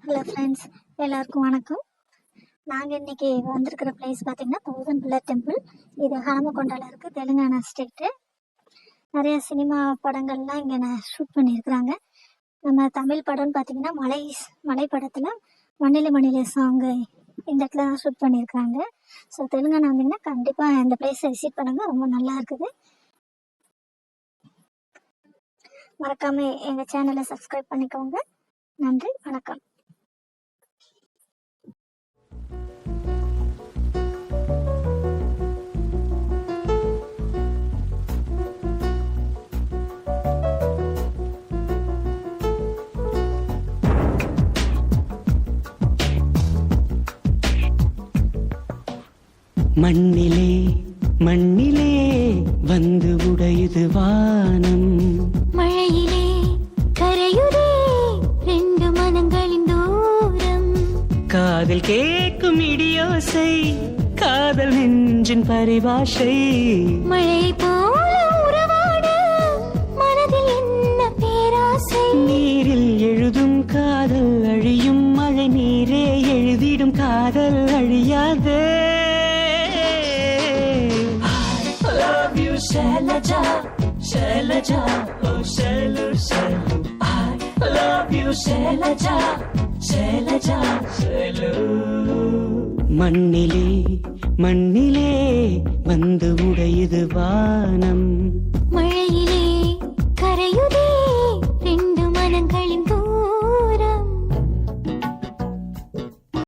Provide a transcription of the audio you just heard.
Hello friends, எல்லாருக்கும் வணக்கம். நாங்கள் இன்றைக்கி வந்திருக்கிற பிளேஸ் பார்த்திங்கன்னா 1000 பில்லர் டெம்பிள். இது ஹனமகொண்டாவில் இருக்குது, தெலுங்கானா ஸ்டேட்டு. நிறைய சினிமா படங்கள்லாம் இங்கே ஷூட் பண்ணியிருக்கிறாங்க. நம்ம தமிழ் படம்னு பார்த்திங்கன்னா மலை படத்தில் மண்ணிலே மண்ணிலே சாங்கு இந்த இடத்துல தான் ஷூட் பண்ணியிருக்கிறாங்க. ஸோ தெலுங்கானா வந்திங்கன்னா கண்டிப்பாக இந்த பிளேஸை விசிட் பண்ணுங்கள், ரொம்ப நல்லா இருக்குது. மறக்காமல் எங்கள் சேனலை சப்ஸ்கிரைப் பண்ணிக்கோங்க. நன்றி, வணக்கம். மண்ணிலே மண்ணிலே வந்து உடையுது வானம், மழையிலே கரையுதே ரெண்டு மனங்களின் தூரம், காதில் கேட்கும் இடியோசை காதல் நெஞ்சின் பரிபாஷை, மழை போல உறவாட மனதில் என்ன பேராசை, நீரில் எழுதும் காதல் அழியும், மழை நீரே எழுதிடும் காதல் அழியாதே. Shailaja, Shailaja, oh Shailu, Shailu. I love you, Shailaja, Shailaja, Shailu. மண்ணிலே மண்ணிலே வந்து உடையுது வானம்.